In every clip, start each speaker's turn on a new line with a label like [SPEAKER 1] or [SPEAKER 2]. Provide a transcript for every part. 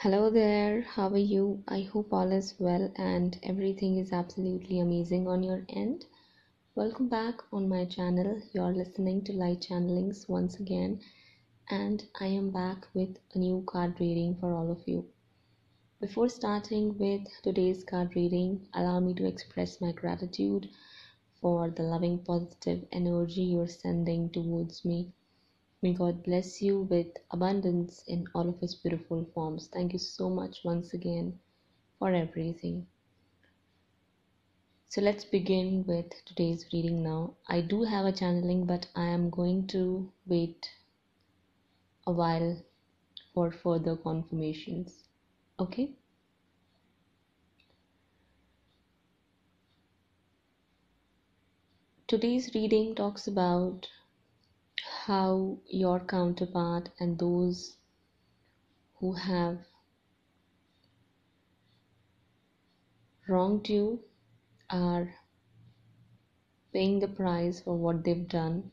[SPEAKER 1] Hello there, how are you? I hope all is well and everything is absolutely amazing on your end. Welcome back on my channel. You're listening to Light Channelings once again, and I am back with a new card reading for all of you. Before starting with today's card reading, allow me to express my gratitude for the loving, positive energy you're sending towards me. May God bless you with abundance in all of His beautiful forms. Thank you so much once again for everything. So let's begin with today's reading now. I do have a channeling, but I am going to wait a while for further confirmations. Okay? Today's reading talks about how your counterpart and those who have wronged you are paying the price for what they've done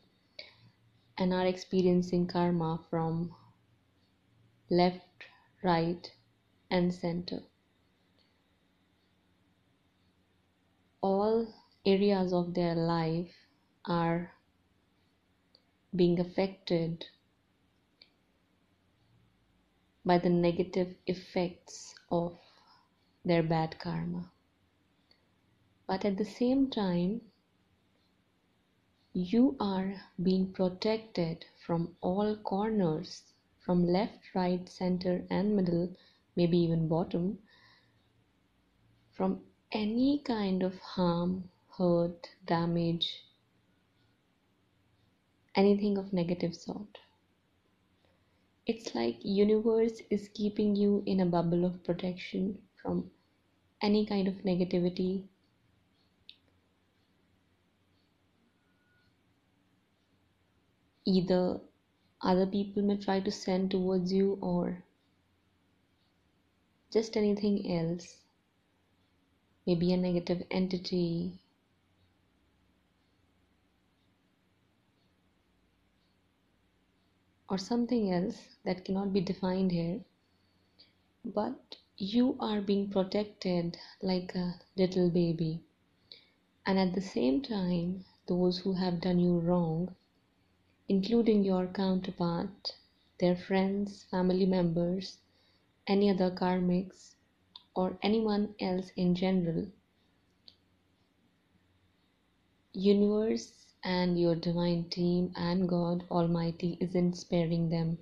[SPEAKER 1] and are experiencing karma from left, right, and center. All areas of their life are being affected by the negative effects of their bad karma. But at the same time, you are being protected from all corners, from left, right, center, and middle, maybe even bottom, from any kind of harm, hurt, damage, anything of negative sort. It's like universe is keeping you in a bubble of protection from any kind of negativity. Either other people may try to send towards you or just anything else. Maybe a negative entity, or something else that cannot be defined here. But you are being protected like a little baby. And at the same time, those who have done you wrong, including your counterpart, their friends, family members, any other karmics, or anyone else in general, universe and your divine team and God Almighty isn't sparing them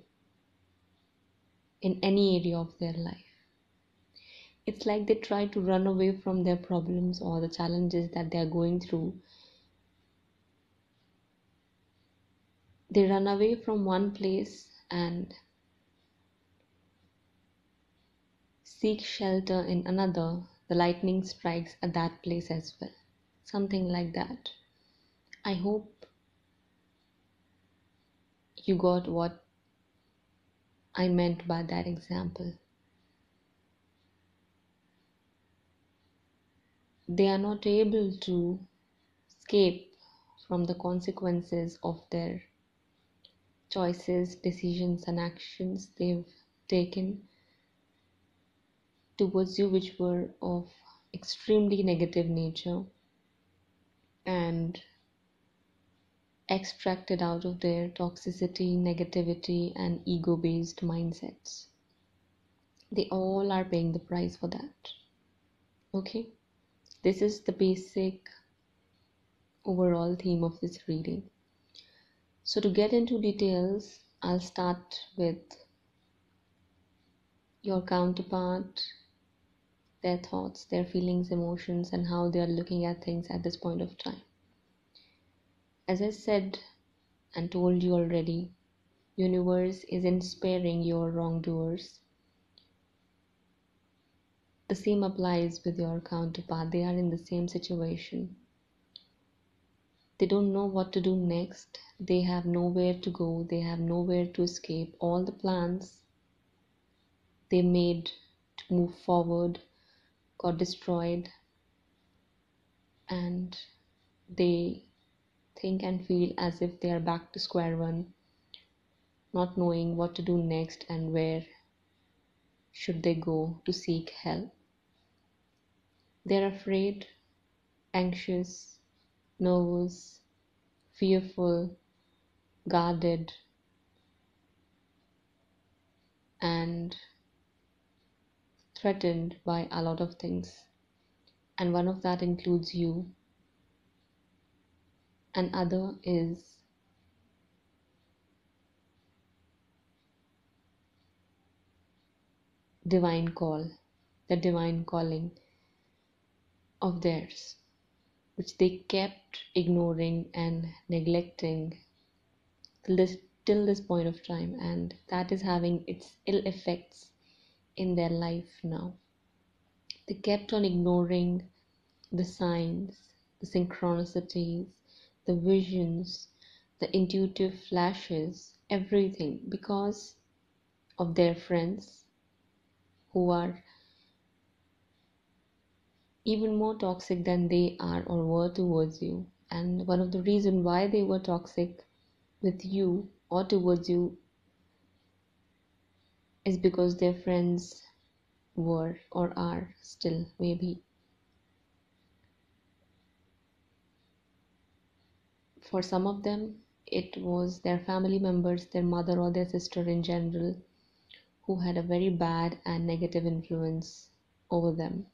[SPEAKER 1] in any area of their life. It's like they try to run away from their problems or the challenges that they are going through. They run away from one place and seek shelter in another. The lightning strikes at that place as well. Something like that. I hope you got what I meant by that example. They are not able to escape from the consequences of their choices, decisions, and actions they've taken towards you, which were of extremely negative nature and extracted out of their toxicity, negativity, and ego based mindsets. They all are paying the price for that. Okay, this is the basic overall theme of this reading. So, to get into details, I'll start with your counterpart, their thoughts, their feelings, emotions, and how they are looking at things at this point of time. As I said and told you already, universe isn't sparing your wrongdoers. The same applies with your counterpart. They are in the same situation. They don't know what to do next. They have nowhere to go. They have nowhere to escape. All the plans they made to move forward got destroyed, and they think and feel as if they are back to square one, not knowing what to do next and where should they go to seek help. They're afraid, anxious, nervous, fearful, guarded, and threatened by a lot of things. And one of that includes you, and other is divine call, the divine calling of theirs, which they kept ignoring and neglecting till this point of time, and that is having its ill effects in their life now. They kept on ignoring the signs, the synchronicities, the visions, the intuitive flashes, everything, because of their friends who are even more toxic than they are or were towards you. And one of the reasons why they were toxic with you or towards you is because their friends were or are still, maybe. For some of them, it was their family members, their mother or their sister in general, who had a very bad and negative influence over them.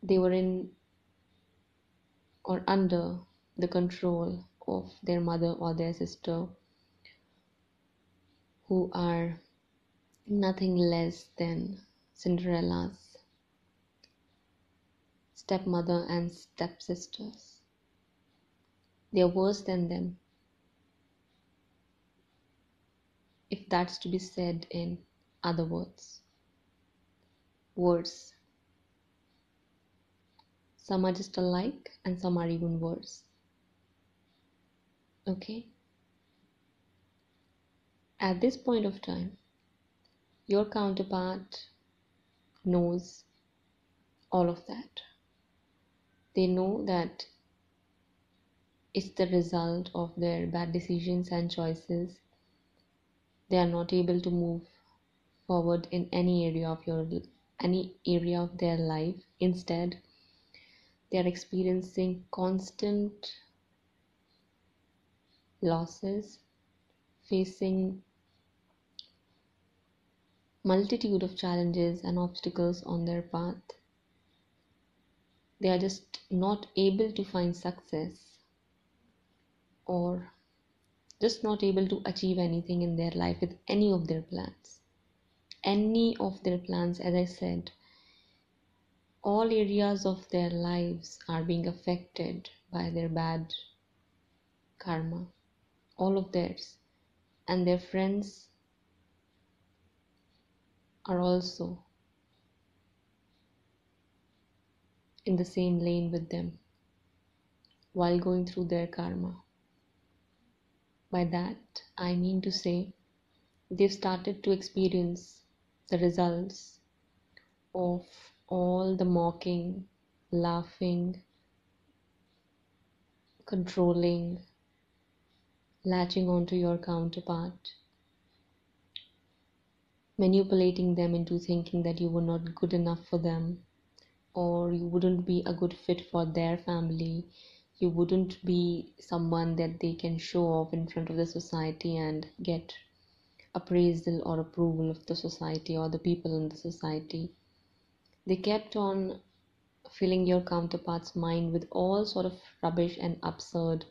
[SPEAKER 1] They were in or under the control of their mother or their sister, who are nothing less than Cinderella's stepmother and stepsisters. They are worse than them, if that's to be said in other words. Worse. Some are just alike, and some are even worse. Okay? At this point of time, your counterpart knows all of that. They know that it's the result of their bad decisions and choices. They are not able to move forward in any area of their life. Instead, they are experiencing constant losses, facing multitude of challenges and obstacles on their path. They are just not able to find success, or just not able to achieve anything in their life with any of their plans. Any of their plans, as I said, all areas of their lives are being affected by their bad karma, all of theirs. And their friends are also in the same lane with them while going through their karma. By that, I mean to say they've started to experience the results of all the mocking, laughing, controlling, latching onto your counterpart, manipulating them into thinking that you were not good enough for them, or you wouldn't be a good fit for their family, you wouldn't be someone that they can show off in front of the society and get appraisal or approval of the society or the people in the society. They kept on filling your counterpart's mind with all sort of rubbish and absurd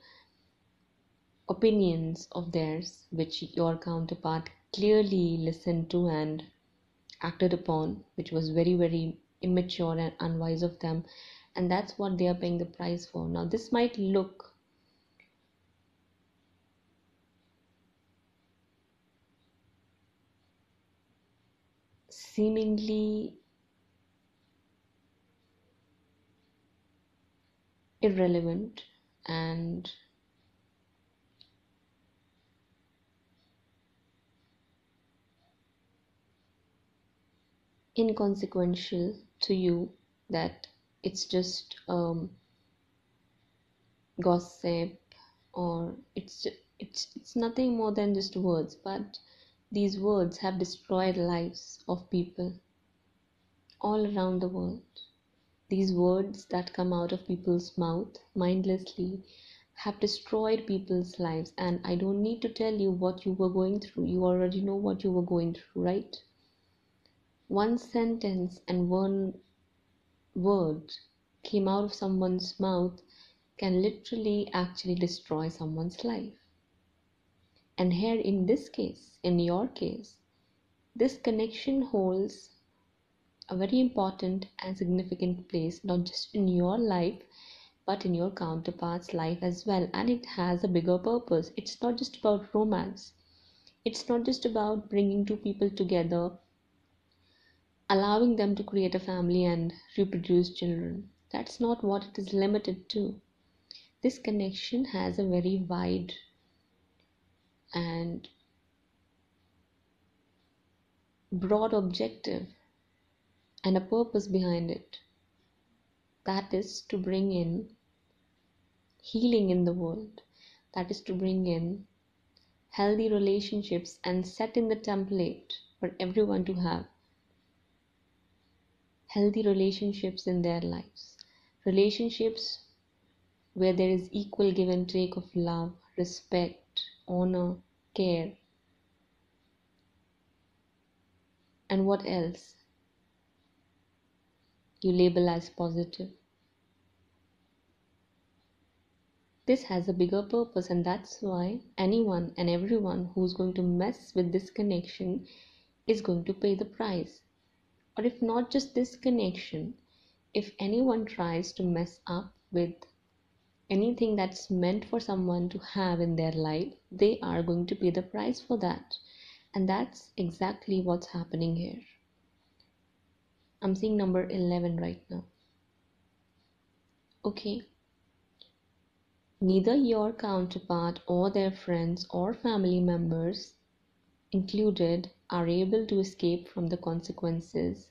[SPEAKER 1] opinions of theirs, which your counterpart clearly listened to and acted upon, which was very, very immature and unwise of them. And that's what they are paying the price for. Now, this might look seemingly irrelevant and inconsequential to you, that it's just gossip, or it's nothing more than just words. But These words have destroyed lives of people all around the world. These words that come out of people's mouth mindlessly have destroyed people's lives, and I don't need to tell you what you were going through. You already know what you were going through, right? One sentence and one word came out of someone's mouth can literally actually destroy someone's life. And here in this case, in your case, this connection holds a very important and significant place, not just in your life, but in your counterpart's life as well. And it has a bigger purpose. It's not just about romance, it's not just about bringing two people together, allowing them to create a family and reproduce children. That's not what it is limited to. This connection has a very wide and broad objective and a purpose behind it. That is to bring in healing in the world. That is to bring in healthy relationships and set in the template for everyone to have healthy relationships in their lives. Relationships where there is equal give and take of love, respect, honor, care. And what else you label as positive. This has a bigger purpose, and that's why anyone and everyone who's going to mess with this connection is going to pay the price. Or if not just this connection, if anyone tries to mess up with anything that's meant for someone to have in their life, they are going to pay the price for that. And that's exactly what's happening here. I'm seeing number 11 right now. Okay. Neither your counterpart or their friends or family members included are able to escape from the consequences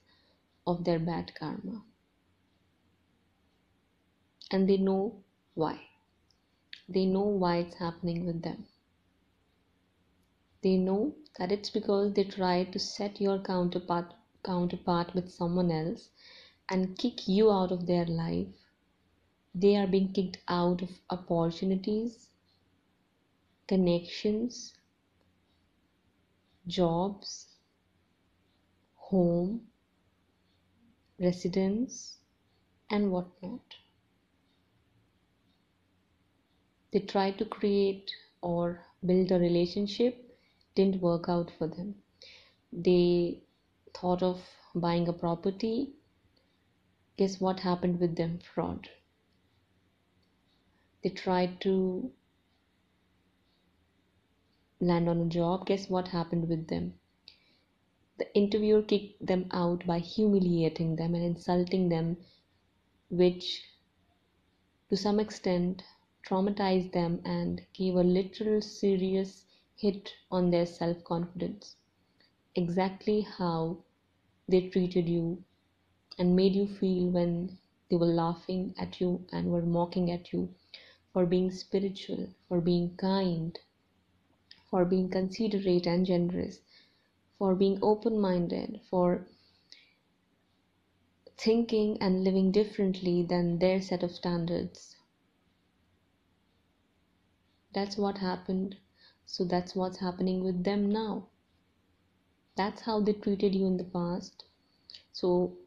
[SPEAKER 1] of their bad karma. And they know why. They know why it's happening with them. They know that it's because they tried to set your counterpart with someone else and kick you out of their life. They are being kicked out of opportunities, connections, jobs, home, residence, and whatnot. They tried to create or build a relationship, didn't work out for them. They thought of buying a property. Guess what happened with them? Fraud. They tried to land on a job. Guess what happened with them? The interviewer kicked them out by humiliating them and insulting them, which to some extent traumatized them and gave a literal serious hit on their self-confidence. Exactly how they treated you and made you feel when they were laughing at you and were mocking at you for being spiritual, for being kind, for being considerate and generous, for being open-minded, for thinking and living differently than their set of standards. That's what happened. So that's what's happening with them now. That's how they treated you in the past. So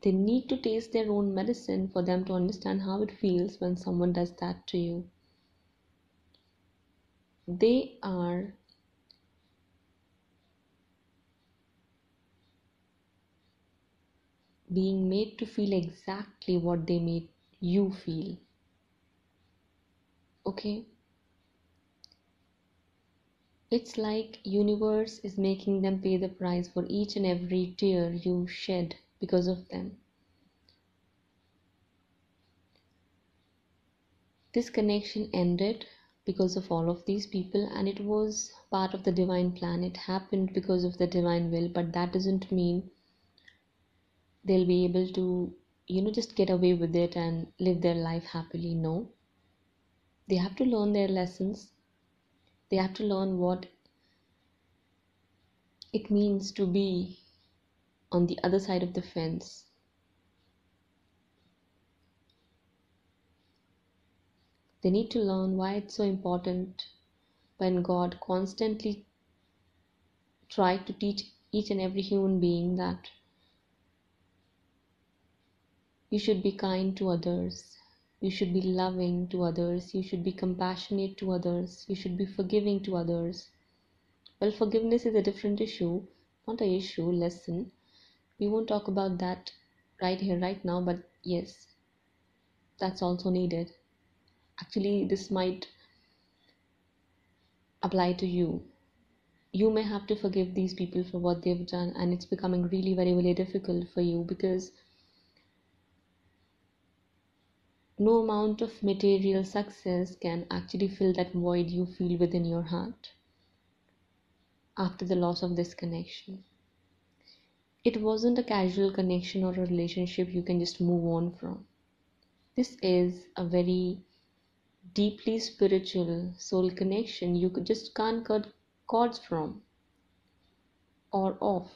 [SPEAKER 1] they need to taste their own medicine for them to understand how it feels when someone does that to you. They are being made to feel exactly what they made you feel. Okay? It's like universe is making them pay the price for each and every tear you shed because of them. This connection ended because of all of these people, and it was part of the divine plan. It happened because of the divine will, but that doesn't mean they'll be able to, just get away with it and live their life happily. No. They have to learn their lessons. They have to learn what It means to be on the other side of the fence. They need to learn why it's so important when God constantly tried to teach each and every human being that you should be kind to others, you should be loving to others, you should be compassionate to others, you should be forgiving to others. Well, forgiveness is a different issue, not a issue, lesson. We won't talk about that right here, right now, but yes, that's also needed. Actually, this might apply to you. You may have to forgive these people for what they've done, and it's becoming really very, very difficult for you because no amount of material success can actually fill that void you feel within your heart after the loss of this connection. It wasn't a casual connection or a relationship you can just move on from. This is a very deeply spiritual soul connection you could just can't cut cords from or off.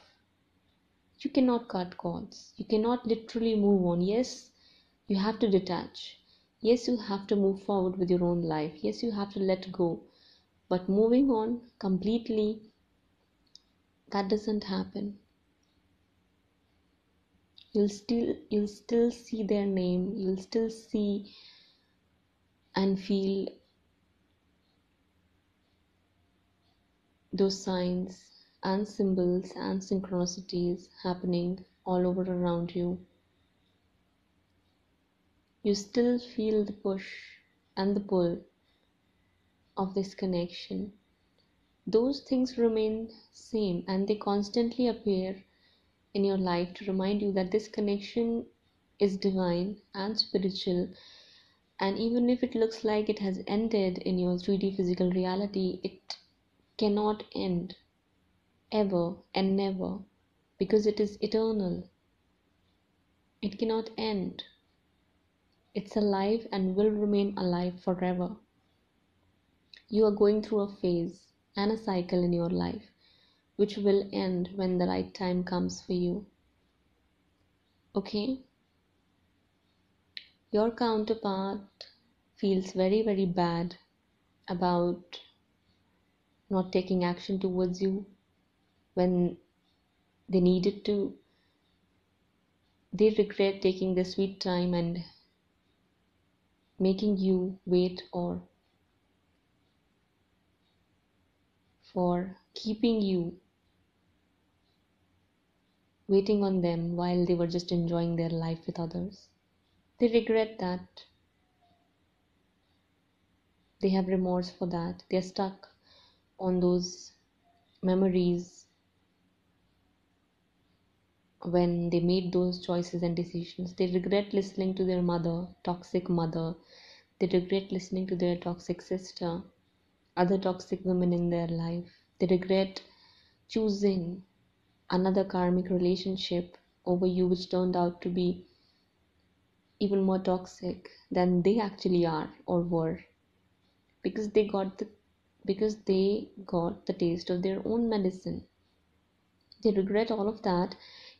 [SPEAKER 1] You cannot cut cords. You cannot literally move on. Yes, you have to detach. Yes, you have to move forward with your own life. Yes, you have to let go. But moving on completely, that doesn't happen. You'll still see their name. You'll still see and feel those signs and symbols and synchronicities happening all over around you. You still feel the push and the pull of this connection. Those things remain same and they constantly appear in your life to remind you that this connection is divine and spiritual, and even if it looks like it has ended in your 3D physical reality, it cannot end ever and never because it is eternal. It cannot end. It's alive and will remain alive forever. You are going through a phase and a cycle in your life which will end when the right time comes for you. Okay? Your counterpart feels very, very bad about not taking action towards you when they needed to. They regret taking the sweet time and making you wait or for keeping you waiting on them while they were just enjoying their life with others. They regret that. They have remorse for that. They're stuck on those memories when they made those choices and decisions. They regret listening to their mother, toxic mother. They regret listening to their toxic sister, other toxic women in their life. They regret choosing another karmic relationship over you, which turned out to be even more toxic than they actually are or were, because they got the taste of their own medicine. They regret all of that,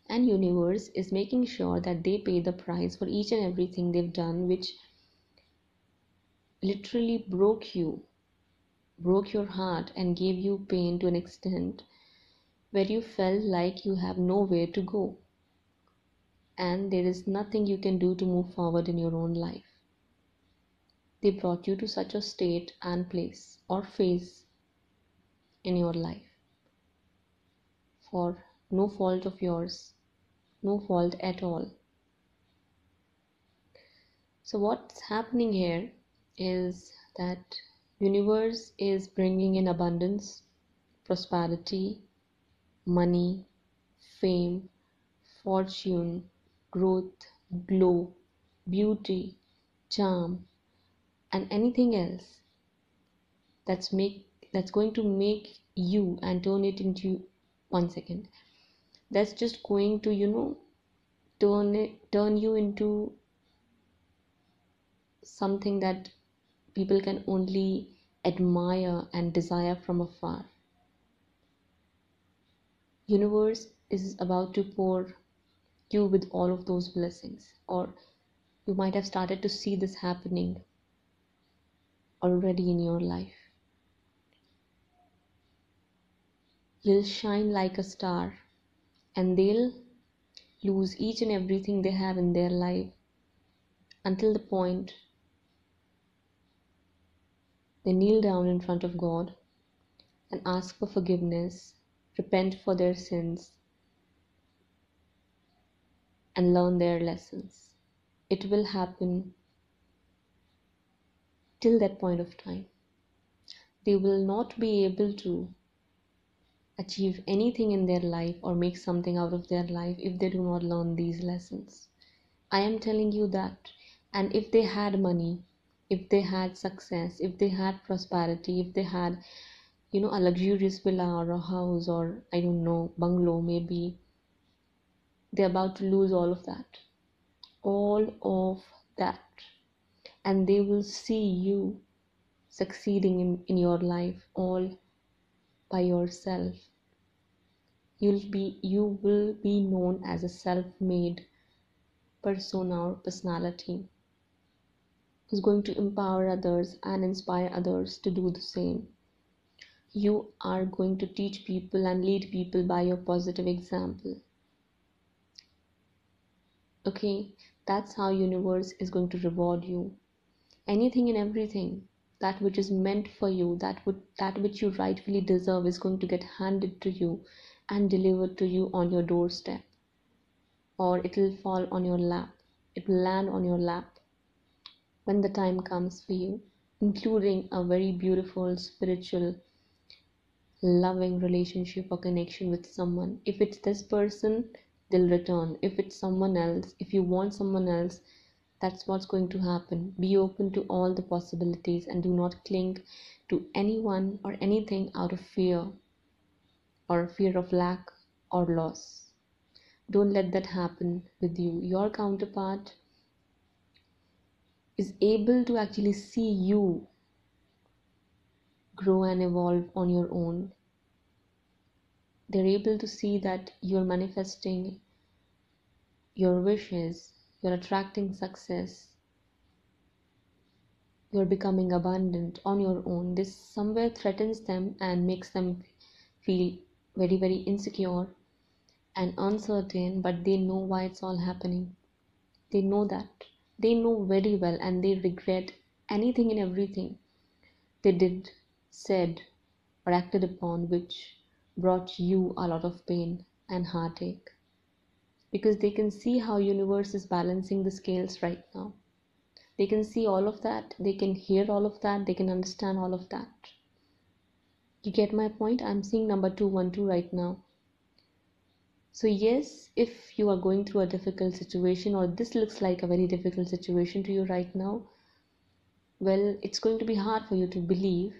[SPEAKER 1] and universe is making sure that they pay the price for each and everything they've done, which literally broke your heart and gave you pain to an extent where you felt like you have nowhere to go and there is nothing you can do to move forward in your own life. They brought you to such a state and place or phase in your life for no fault of yours, no fault at all. So what's happening here is that universe is bringing in abundance, prosperity, money, fame, fortune, growth, glow, beauty, charm, and anything else that's going to make you and turn it into 1 second. That's just going to turn you into something that people can only admire and desire from afar. Universe is about to pour you with all of those blessings, or you might have started to see this happening already in your life. You'll shine like a star, and they'll lose each and everything they have in their life until the point they kneel down in front of God and ask for forgiveness, repent for their sins, and learn their lessons. It will happen till that point of time. They will not be able to achieve anything in their life or make something out of their life if they do not learn these lessons. I am telling you that. And if they had money, if they had success, if they had prosperity, if they had, a luxurious villa or a house or, I don't know, bungalow, maybe they're about to lose all of that. All of that. And they will see you succeeding in your life all by yourself. You will be known as a self-made persona or personality who's going to empower others and inspire others to do the same. You are going to teach people and lead people by your positive example. Okay, that's how universe is going to reward you. Anything and everything, that which is meant for you, that which you rightfully deserve is going to get handed to you and delivered to you on your doorstep, or it will fall on your lap. It will land on your lap when the time comes for you, including a very beautiful, spiritual, loving relationship or connection with someone. If it's this person, they'll return. If it's someone else, if you want someone else, that's what's going to happen. Be open to all the possibilities and do not cling to anyone or anything out of fear or fear of lack or loss. Don't let that happen with you. Your counterpart is able to actually see you grow and evolve on your own. They're able to see that you're manifesting your wishes, you're attracting success, you're becoming abundant on your own. This somewhere threatens them and makes them feel very, very insecure and uncertain, but they know why it's all happening. They know that. They know very well, and they regret anything and everything they did, said, or acted upon which brought you a lot of pain and heartache, because they can see how universe is balancing the scales right now. They can see all of that, they can hear all of that, they can understand all of that. You get my point? I'm seeing number 212 right now. So yes, if you are going through a difficult situation, or this looks like a very difficult situation to you right now, well, it's going to be hard for you to believe,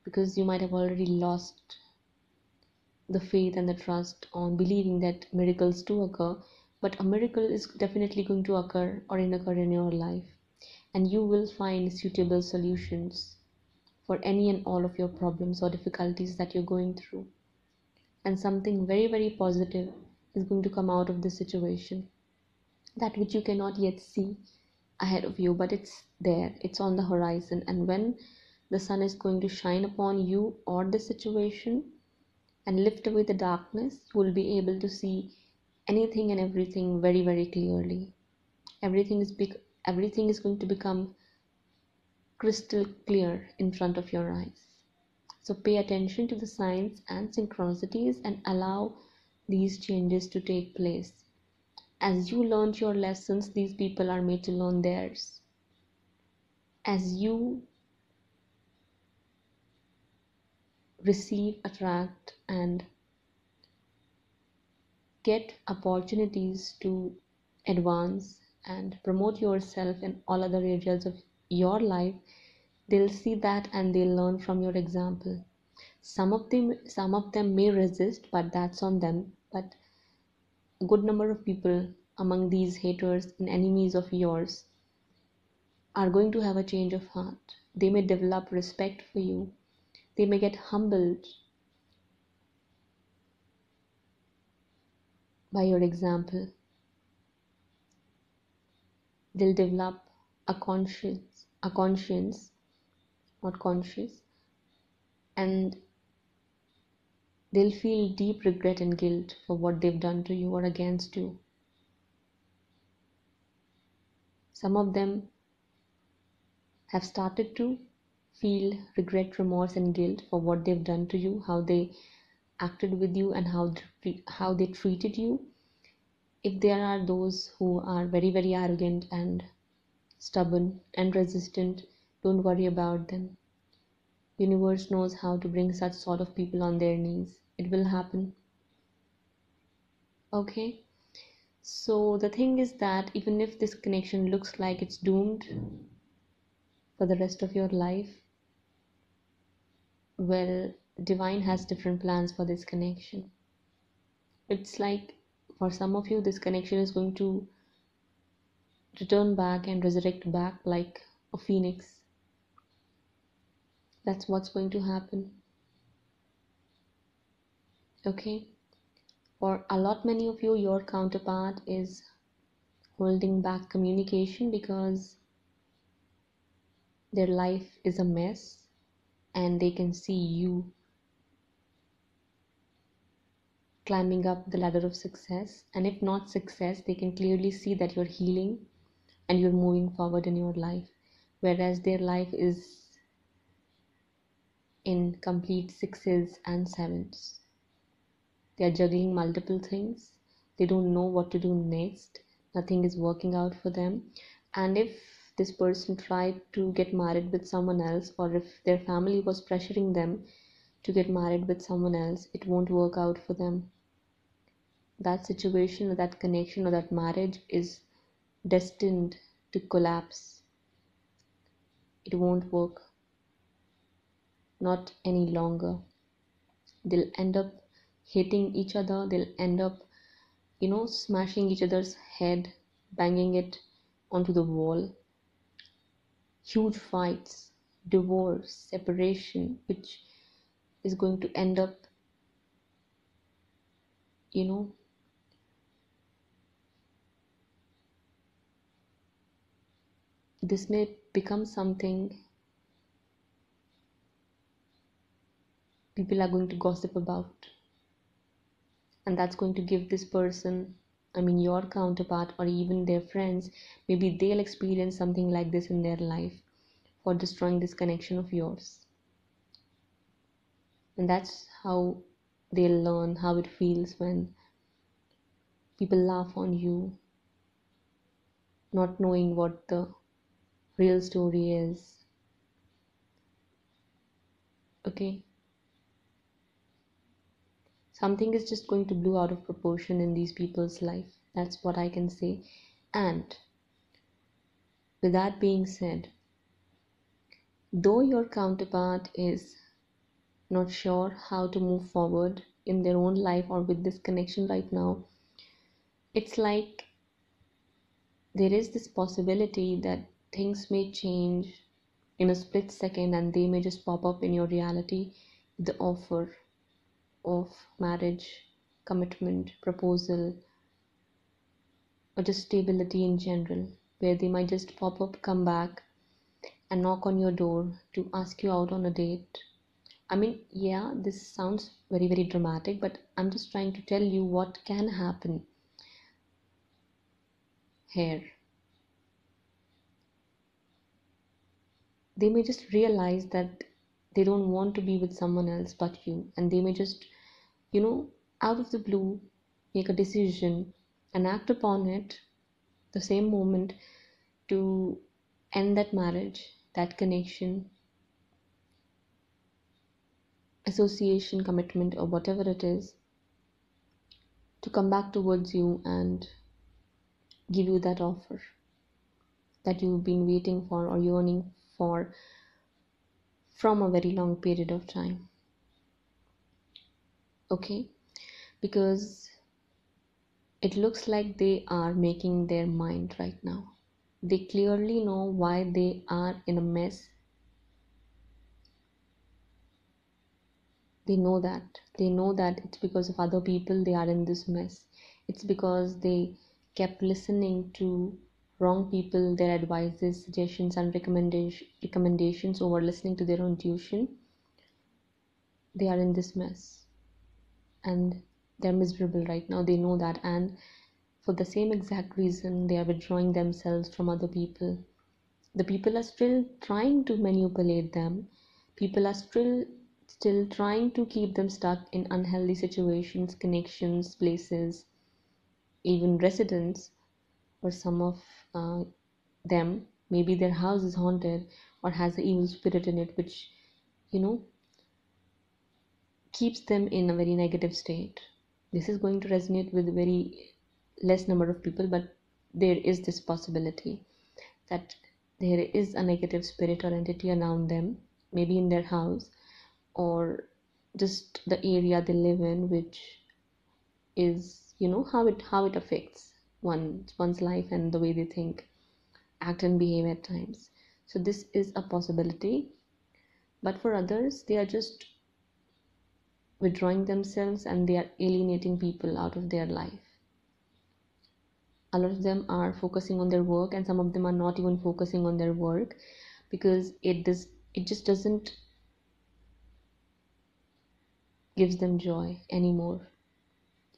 [SPEAKER 1] because you might have already lost the faith and the trust on believing that miracles do occur. But a miracle is definitely going to occur or occur in your life, and you will find suitable solutions for any and all of your problems or difficulties that you're going through. And something very, very positive is going to come out of this situation, that which you cannot yet see ahead of you, but it's there, it's on the horizon. And when the sun is going to shine upon you or the situation and lift away the darkness, you will be able to see anything and everything very, very clearly. Everything is going to become crystal clear in front of your eyes. So pay attention to the signs and synchronicities and allow these changes to take place. As you learned your lessons, these people are made to learn theirs. As you receive, attract, and get opportunities to advance and promote yourself in all other areas of your life, they'll see that and they'll learn from your example. Some of them may resist, but that's on them. But a good number of people among these haters and enemies of yours are going to have a change of heart. They may develop respect for you. They may get humbled by your example. They'll develop a conscience, not conscious, and they'll feel deep regret and guilt for what they've done to you or against you. Some of them have started to feel regret, remorse, and guilt for what they've done to you, how they acted with you, and how they treated you. If there are those who are very, very arrogant and stubborn and resistant, don't worry about them. Universe knows how to bring such sort of people on their knees. It will happen. Okay? So the thing is that even if this connection looks like it's doomed for the rest of your life, well, divine has different plans for this connection. It's like for some of you, this connection is going to return back and resurrect back like a phoenix. That's what's going to happen. Okay? For a lot many of you, your counterpart is holding back communication because their life is a mess and they can see you climbing up the ladder of success. And if not success, they can clearly see that you're healing and you're moving forward in your life, whereas their life is in complete sixes and sevens. They are juggling multiple things. They don't know what to do next. Nothing is working out for them. And if this person tried to get married with someone else, or if their family was pressuring them to get married with someone else, it won't work out for them. That situation or that connection or that marriage is destined to collapse. It won't work. Not any longer. They'll end up hating each other. They'll end up, smashing each other's head, banging it onto the wall. Huge fights, divorce, separation, which is going to end up, you know, this may become something people are going to gossip about. And that's going to give this person, your counterpart or even their friends, maybe they'll experience something like this in their life for destroying this connection of yours. And that's how they'll learn how it feels when people laugh on you, not knowing what the real story is. Okay? Something is just going to blow out of proportion in these people's life. That's what I can say. And with that being said, though your counterpart is not sure how to move forward in their own life or with this connection right now, it's like there is this possibility that things may change in a split second and they may just pop up in your reality with the offer of marriage, commitment, proposal, or just stability in general, where they might just pop up, come back, and knock on your door to ask you out on a date. Yeah, this sounds very, very dramatic, but I'm just trying to tell you what can happen here. They may just realize that they don't want to be with someone else but you, and they may just, out of the blue, make a decision and act upon it the same moment to end that marriage, that connection, association, commitment, or whatever it is, to come back towards you and give you that offer that you've been waiting for or yearning for from a very long period of time. Okay? Because it looks like they are making their mind right now. They clearly know why they are in a mess. They know that. They know that it's because of other people they are in this mess. It's because they kept listening to wrong people, their advices, suggestions, and recommendations over listening to their own intuition. They are in this mess and they're miserable right now. They know that, and for the same exact reason, they are withdrawing themselves from other people. The people are still trying to manipulate them. People are still trying to keep them stuck in unhealthy situations, connections, places, even residents. For some of uh, them, maybe their house is haunted or has an evil spirit in it, which you know keeps them in a very negative state. This is going to resonate with very less number of people, but there is this possibility that there is a negative spirit or entity around them, maybe in their house or just the area they live in, which is how it affects one's life and the way they think, act, and behave at times. So this is a possibility, but for others, they are just withdrawing themselves and they are alienating people out of their life. A lot of them are focusing on their work, and some of them are not even focusing on their work because it just doesn't gives them joy anymore.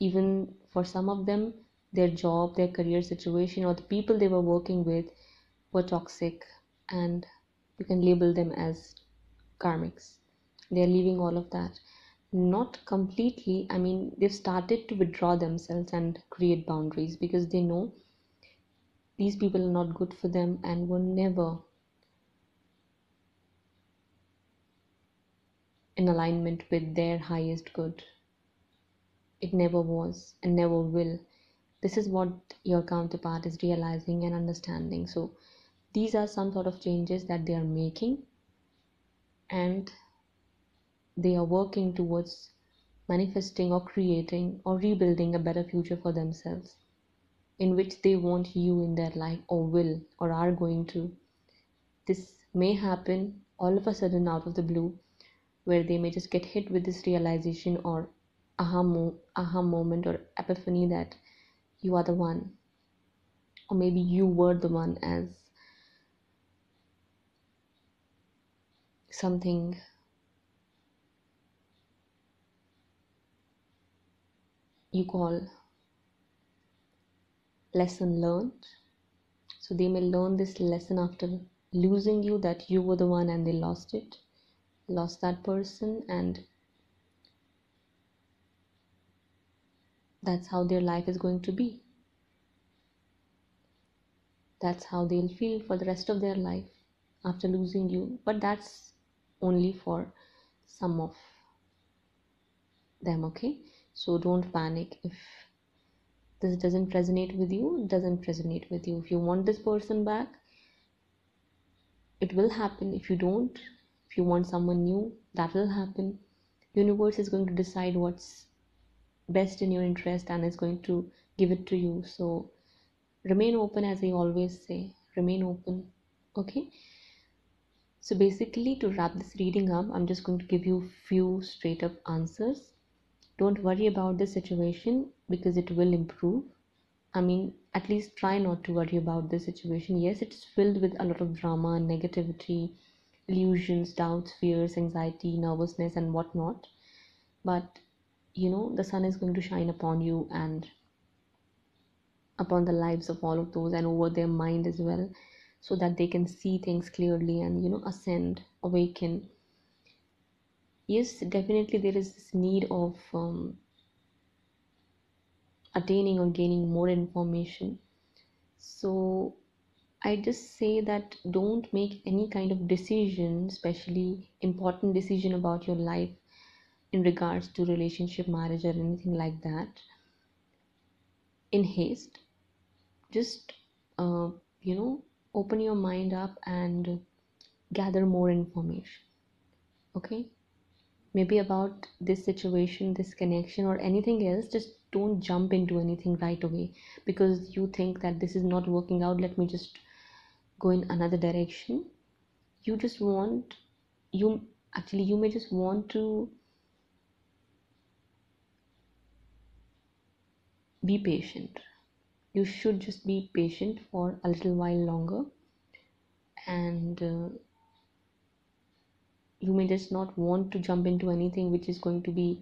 [SPEAKER 1] Even for some of them, their job, their career situation, or the people they were working with were toxic, and you can label them as karmics. They're leaving all of that. Not completely, I mean, they've started to withdraw themselves and create boundaries because they know these people are not good for them and were never in alignment with their highest good. It never was and never will. This is what your counterpart is realizing and understanding. So, these are some sort of changes that they are making, and they are working towards manifesting or creating or rebuilding a better future for themselves, in which they want you in their life, or will, or are going to. This may happen all of a sudden out of the blue, where they may just get hit with this realization or aha moment or epiphany that you are the one, or maybe you were the one, as something you call lesson learned. So they may learn this lesson after losing you, that you were the one and they lost that person, and that's how their life is going to be. That's how they'll feel for the rest of their life after losing you. But that's only for some of them, okay? So don't panic if this doesn't resonate with you. It doesn't resonate with you. If you want this person back, it will happen. If you don't, if you want someone new, that will happen. Universe is going to decide what's best in your interest and is going to give it to you. So remain open, as I always say. Remain open. Okay. So basically, to wrap this reading up, I'm just going to give you few straight up answers. Don't worry about the situation because it will improve. I mean, at least try not to worry about the situation. Yes, it's filled with a lot of drama, negativity, illusions, doubts, fears, anxiety, nervousness, and whatnot. But the sun is going to shine upon you and upon the lives of all of those, and over their mind as well, so that they can see things clearly and ascend, awaken. Yes, definitely there is this need of attaining or gaining more information. So I just say that don't make any kind of decision, especially important decision about your life in regards to relationship, marriage, or anything like that, in haste. Just uh, you know open your mind up and gather more information. Okay, maybe about this situation, this connection, or anything else. Just don't jump into anything right away because you think that this is not working out, let me just go in another direction. You just want you actually you may just want to be patient. You should just be patient for a little while longer, and you may just not want to jump into anything which is going to be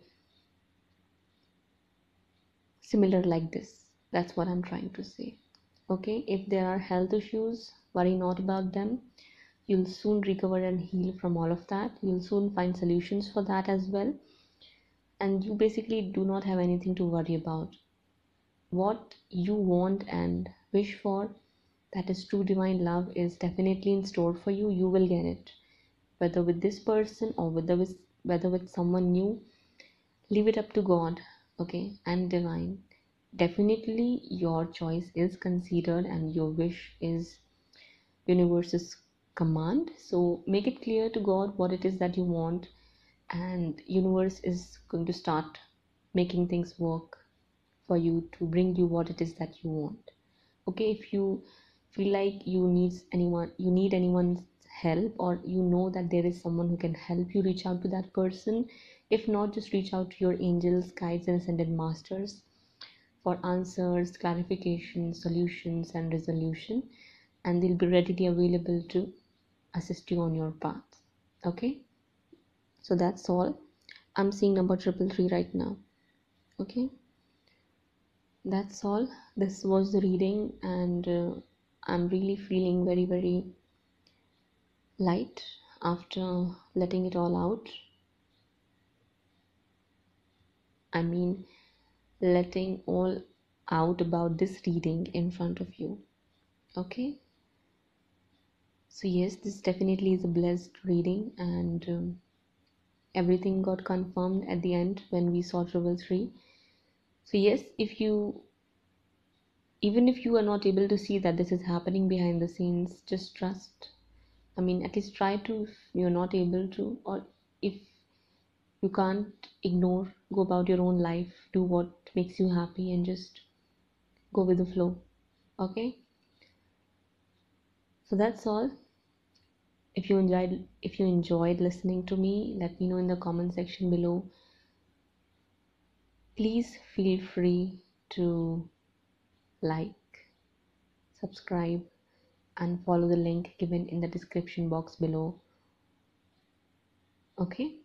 [SPEAKER 1] similar like this. That's what I'm trying to say. Okay, if there are health issues, worry not about them. You'll soon recover and heal from all of that. You'll soon find solutions for that as well. And you basically do not have anything to worry about. What you want and wish for, that is true divine love, is definitely in store for you. You will get it. Whether with this person or whether with someone new, leave it up to God, okay, and divine. Definitely your choice is considered and your wish is universe's command. So make it clear to God what it is that you want, and universe is going to start making things work for you to bring you what it is that you want. Okay, if you feel like you need anyone's help, or you know that there is someone who can help you, reach out to that person. If not, just reach out to your angels, guides and ascended masters for answers, clarification, solutions and resolution, and they'll be readily available to assist you on your path. Okay, so that's all. I'm seeing number 333 right now. Okay, that's all. This was the reading, and I'm really feeling very, very light after letting it all out. I mean, letting all out about this reading in front of you. Okay, so yes, this definitely is a blessed reading, and everything got confirmed at the end when we saw Triple Three. So yes, even if you are not able to see that this is happening behind the scenes, just trust. I mean, at least try to. If you're not able to, or if you can't, ignore, go about your own life, do what makes you happy, and just go with the flow. Okay, so that's all. If you enjoyed listening to me, let me know in the comment section below. Please feel free to like, subscribe and follow the link given in the description box below. Okay,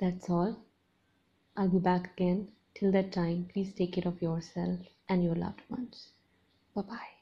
[SPEAKER 1] that's all. I'll be back again. Till that time, please take care of yourself and your loved ones. Bye bye.